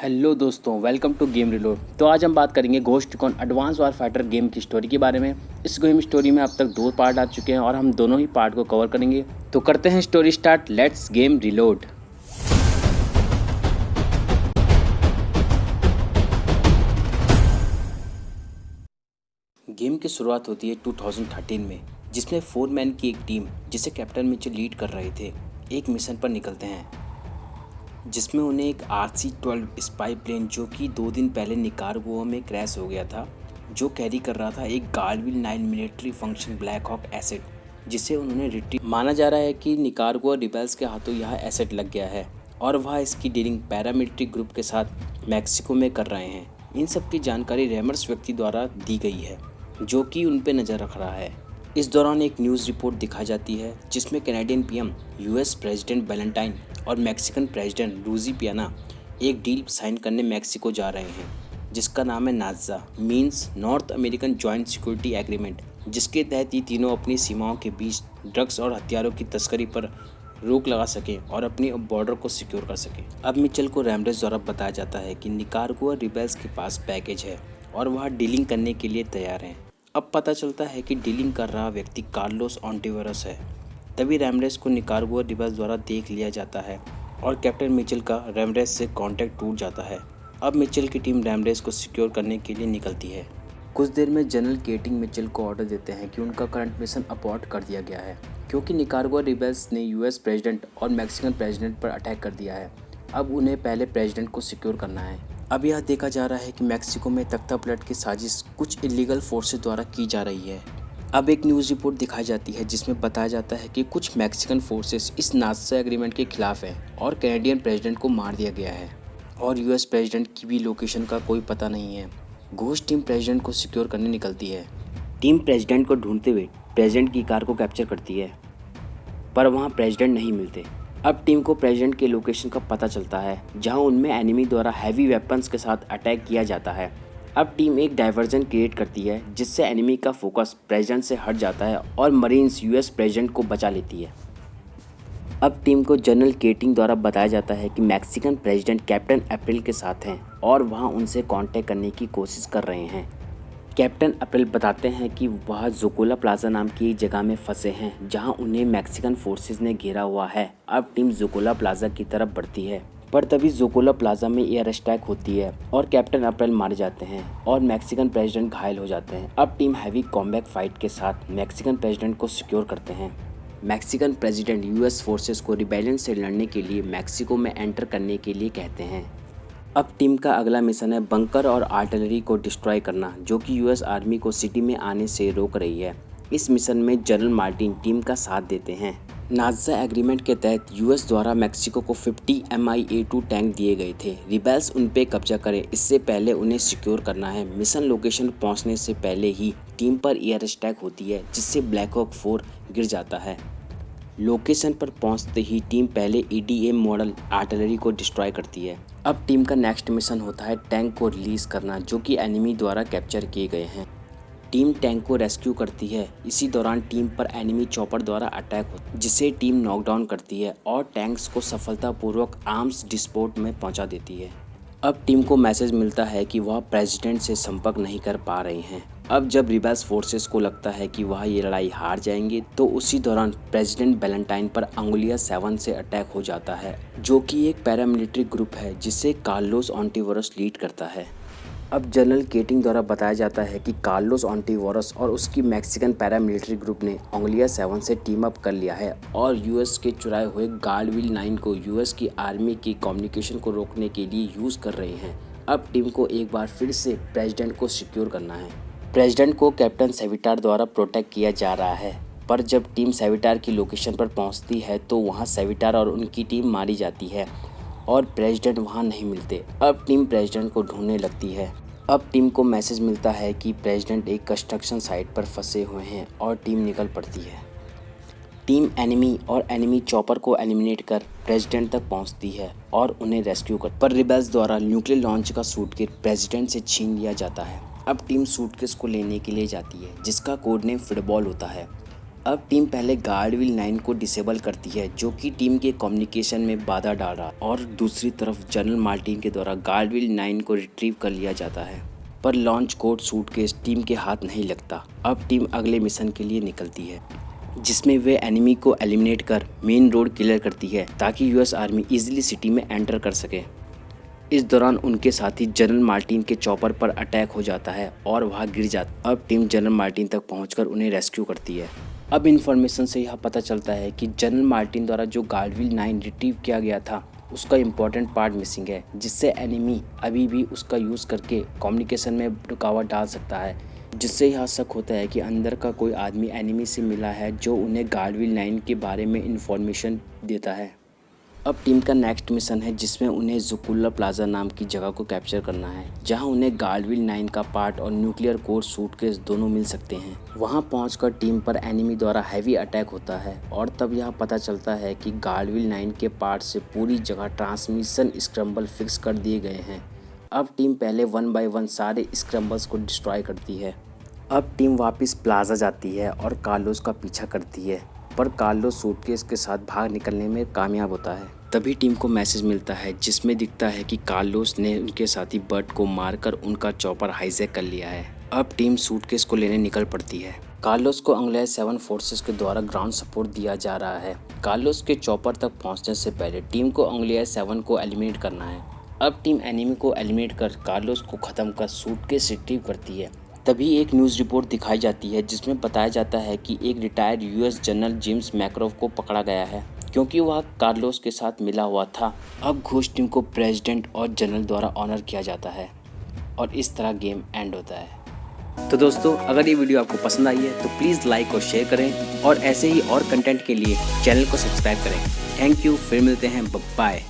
Hello दोस्तों, welcome to game reload. तो आज हम बात करेंगे घोस्ट रिकॉन एडवांस वार फाइटर गेम की स्टोरी के बारे में। इस गेम स्टोरी में अब तक 2 पार्ट आ चुके हैं और हम दोनों ही पार्ट को कवर करेंगे। तो करते हैं story start. Let's game reload. Game की शुरुआत होती है 2013 में, जिसमें 4 मैन की एक टीम जिसे कैप्टन मिचेल लीड कर रहे थे एक मिशन पर निकलते हैं, जिसमें उन्हें एक RC-12 स्पाई प्लेन जो कि 2 दिन पहले निकारागुआ में क्रैश हो गया था, जो कैरी कर रहा था एक गार्डविल 9 military function Black Hawk asset, जिसे उन्होंने रिट्रीव। माना जा रहा है कि निकारागुआ रिबेल्स के हाथों यह एसेट लग गया है और वह इसकी डीलिंग पैरामिलिट्री ग्रुप के साथ मैक्सिको में कर रहे हैं। इन सब की जानकारी रेमर्स व्यक्ति द्वारा दी गई है जो कि उन पर नज़र रख रहा है। इस दौरान एक न्यूज़ रिपोर्ट दिखाई जाती है जिसमें Canadian PM, US president Valentine और मैक्सिकन प्रेसिडेंट लुइस पियाना एक डील साइन करने मैक्सिको जा रहे हैं, जिसका नाम है नाज़ा, means North American joint security agreement, जिसके तहत ये तीनों अपनी सीमाओं के बीच ड्रग्स और हथियारों की तस्करी पर रोक लगा सकें और अपनी बॉर्डर को सिक्योर कर सकें। अब मिचेल को रैमरेस द्वारा बताया जाता है कि निकारागुआ रिबेल्स के पास पैकेज है और वह डीलिंग करने के लिए तैयार हैं। अब पता चलता है कि डीलिंग कर रहा व्यक्ति कार्लोस ऑन्टिवेरस है। तभी रैमरेस को निकारागुआ रिबेल्स द्वारा देख लिया जाता है और कैप्टन मिचेल का रैमरेस से कांटेक्ट टूट जाता है। अब मिचेल की टीम रैमरेस को सिक्योर करने के लिए निकलती है। कुछ देर में जनरल केटिंग मिचेल को ऑर्डर देते हैं कि उनका करंट मिशन अबॉर्ट कर दिया गया है, क्योंकि निकारागुआ रिबेल्स ने यूएस प्रेसिडेंट और मैक्सिकन प्रेसिडेंट पर अटैक कर दिया है। अब उन्हें पहले प्रेसिडेंट को सिक्योर करना है। अब यह देखा जा रहा है कि मैक्सिको में तख्ता पलट की साजिश कुछ इलीगल फोर्सेस द्वारा की जा रही है। अब एक न्यूज़ रिपोर्ट दिखाई जाती है जिसमें बताया जाता है कि कुछ मैक्सिकन फोर्सेस इस नाज़ा एग्रीमेंट के खिलाफ हैं और कैनेडियन प्रेसिडेंट को मार दिया गया है और यूएस प्रेसिडेंट की भी लोकेशन का कोई पता नहीं है। घोस्ट टीम प्रेसिडेंट को सिक्योर करने निकलती है। टीम प्रेसिडेंट को ढूंढते हुए प्रेसिडेंट की कार को कैप्चर करती है, पर वहाँ प्रेसिडेंट नहीं मिलते। अब टीम को प्रेसिडेंट के लोकेशन का पता चलता है जहां उनमें एनिमी द्वारा हैवी वेपन्स के साथ अटैक किया जाता है। अब टीम एक डाइवर्जन क्रिएट करती है जिससे एनिमी का फोकस प्रेसिडेंट से हट जाता है और मरीन्स यूएस प्रेसिडेंट को बचा लेती है। अब टीम को जनरल केटिंग द्वारा बताया जाता है कि मैक्सिकन प्रेसिडेंट कैप्टन अप्रैल के साथ हैं और वहां उनसे कांटेक्ट करने की कोशिश कर रहे हैं। कैप्टन अप्रैल बताते हैं कि वह जोकोला प्लाजा नाम की एक जगह में फंसे हैं जहां उन्हें मैक्सिकन फोर्सेस ने घेरा हुआ है। अब टीम जोकोला प्लाजा की तरफ बढ़ती है, पर तभी जोकोला प्लाजा में एयर अटैक होती है और कैप्टन अप्रैल मारे जाते हैं और मैक्सिकन प्रेसिडेंट घायल हो जाते हैं। अब टीम हैवी कॉम्बैट फाइट के साथ मैक्सिकन प्रेसिडेंट को सिक्योर करते हैं। मैक्सिकन प्रेसिडेंट यूएस फोर्सेस को रिबेलियन से लड़ने के लिए मैक्सिको में एंटर करने के लिए कहते हैं। अब टीम का अगला मिशन है बंकर और आर्टिलरी को डिस्ट्रॉय करना, जो कि यूएस आर्मी को सिटी में आने से रोक रही है। इस मिशन में जनरल मार्टिन टीम का साथ देते हैं। नाज़ा एग्रीमेंट के तहत यूएस द्वारा मैक्सिको को 50 MiA-2 टैंक दिए गए थे। रिबेल्स उन पे कब्जा करें, इससे पहले उन्हें सिक्योर करना है। मिशन लोकेशन पहुंचने से पहले ही टीम पर एयर अटैक होती है जिससे ब्लैक हॉक 4 गिर जाता है। लोकेशन पर पहुंचते ही टीम पहले EDA मॉडल आर्टिलरी को डिस्ट्रॉय करती है। अब टीम का नेक्स्ट मिशन होता है टैंक को रिलीज़ करना, जो कि एनिमी द्वारा कैप्चर किए गए हैं। टीम टैंक को रेस्क्यू करती है। इसी दौरान टीम पर एनिमी चॉपर द्वारा अटैक होता है, जिसे टीम नॉकडाउन करती है और टैंक्स को सफलतापूर्वक आर्म्स डिस्पोट में पहुंचा देती है। अब टीम को मैसेज मिलता है कि वह प्रेसिडेंट से संपर्क नहीं कर पा रहे हैं। अब जब रिबेल्स फोर्सेस को लगता है कि वह ये लड़ाई हार जाएंगे, तो उसी दौरान प्रेसिडेंट वैलेंटाइन पर अंगुलिया 7 से अटैक हो जाता है, जो कि एक पैरामिलिट्री ग्रुप है जिसे कार्लोस ऑन्टिवेरस लीड करता है। अब जनरल केटिंग द्वारा बताया जाता है कि कार्लोस ऑन्टिवेरस और उसकी मैक्सिकन पैरामिलिट्री ग्रुप ने अंगुलिया 7 से टीम अप कर लिया है और यूएस के चुराए हुए गार्डविल 9 को यूएस की आर्मी की कम्युनिकेशन को रोकने के लिए यूज़ कर रहे हैं। अब टीम को एक बार फिर से प्रेसिडेंट को सिक्योर करना है। प्रेसिडेंट को कैप्टन सेविटार द्वारा प्रोटेक्ट किया जा रहा है, पर जब टीम सेविटार की लोकेशन पर पहुंचती है तो वहां सेविटार और उनकी टीम मारी जाती है और प्रेसिडेंट वहां नहीं मिलते। अब टीम प्रेसिडेंट को ढूंढने लगती है। अब टीम को मैसेज मिलता है कि प्रेसिडेंट एक कंस्ट्रक्शन साइट पर फंसे हुए हैं और टीम निकल पड़ती है। टीम एनिमी और एनिमी चॉपर को एलिमिनेट कर प्रेसिडेंट तक पहुंचती है और उन्हें रेस्क्यू कर, पर रिबेल्स द्वारा न्यूक्लियर लॉन्च का सूटकेस प्रेसिडेंट से छीन लिया जाता है। अब टीम सूटकेस को लेने के लिए जाती है जिसका कोड नेम फुटबॉल होता है। अब टीम पहले गार्डविल 9 को डिसेबल करती है जो कि टीम के कम्युनिकेशन में बाधा डाल रहा, और दूसरी तरफ जनरल मार्टिन के द्वारा गार्डविल 9 को रिट्रीव कर लिया जाता है। पर लॉन्च कोड सूटकेस टीम के हाथ नहीं लगता। अब टीम अगले मिशन के लिए निकलती है जिसमें वे एनिमी को एलिमिनेट कर मेन रोड क्लियर करती है ताकि यूएस आर्मी इजीली सिटी में एंटर कर सके। इस दौरान उनके साथी जनरल मार्टिन के चॉपर पर अटैक हो जाता है और वह गिर जाता। अब टीम जनरल मार्टिन तक पहुंचकर उन्हें रेस्क्यू करती है। अब इन्फॉर्मेशन से यह पता चलता है कि जनरल मार्टिन द्वारा जो गार्डविल 9 रिट्रीव किया गया था उसका इम्पोर्टेंट पार्ट मिसिंग है, जिससे एनिमी अभी भी उसका यूज़ करके कम्युनिकेशन में रुकावट डाल सकता है, जिससे यह शक होता है कि अंदर का कोई आदमी एनिमी से मिला है जो उन्हें गार्डविल 9 के बारे में इन्फॉर्मेशन देता है। अब टीम का नेक्स्ट मिशन है जिसमें उन्हें जुकुल्ला प्लाजा नाम की जगह को कैप्चर करना है, जहां उन्हें गार्डविल 9 का पार्ट और न्यूक्लियर कोर सूटकेस दोनों मिल सकते हैं। वहां पहुंचकर टीम पर एनिमी द्वारा हैवी अटैक होता है और तब यह पता चलता है कि गार्डविल 9 के पार्ट से पूरी जगह ट्रांसमिशन स्क्रम्बल फिक्स कर दिए गए हैं। अब टीम पहले 1 बाय 1 सारे स्क्रम्बल्स को डिस्ट्रॉय करती है। अब टीम वापस प्लाजा जाती है और कार्लोस का पीछा करती है, पर कार्लोस सूटकेस के साथ भाग निकलने में कामयाब होता है। तभी टीम को मैसेज मिलता है जिसमें दिखता है कि कार्लोस ने उनके साथी बर्ट को मारकर उनका चॉपर हाईजैक कर लिया है। अब टीम सूटकेस को लेने निकल पड़ती है। कार्लोस को अंग्रेज 7 फोर्सेस के द्वारा ग्राउंड सपोर्ट दिया जा रहा है। कार्लोस के चॉपर तक पहुंचने से पहले टीम को अंग्रेज 7 को एलिमिनेट करना है। अब टीम एनिमी को एलिमिनेट कर कार्लोस को ख़त्म कर सूटकेस रिट्रीव करती है। तभी एक न्यूज़ रिपोर्ट दिखाई जाती है जिसमें बताया जाता है कि एक रिटायर्ड यूएस जनरल जेम्स मैकरोव को पकड़ा गया है क्योंकि वह कार्लोस के साथ मिला हुआ था। अब घोस्ट टीम को प्रेसिडेंट और जनरल द्वारा ऑनर किया जाता है और इस तरह गेम एंड होता है। तो दोस्तों, अगर ये वीडियो आपको पसंद आई है तो प्लीज़ लाइक और शेयर करें और ऐसे ही और कंटेंट के लिए चैनल को सब्सक्राइब करें। थैंक यू, फिर मिलते हैं, बाय।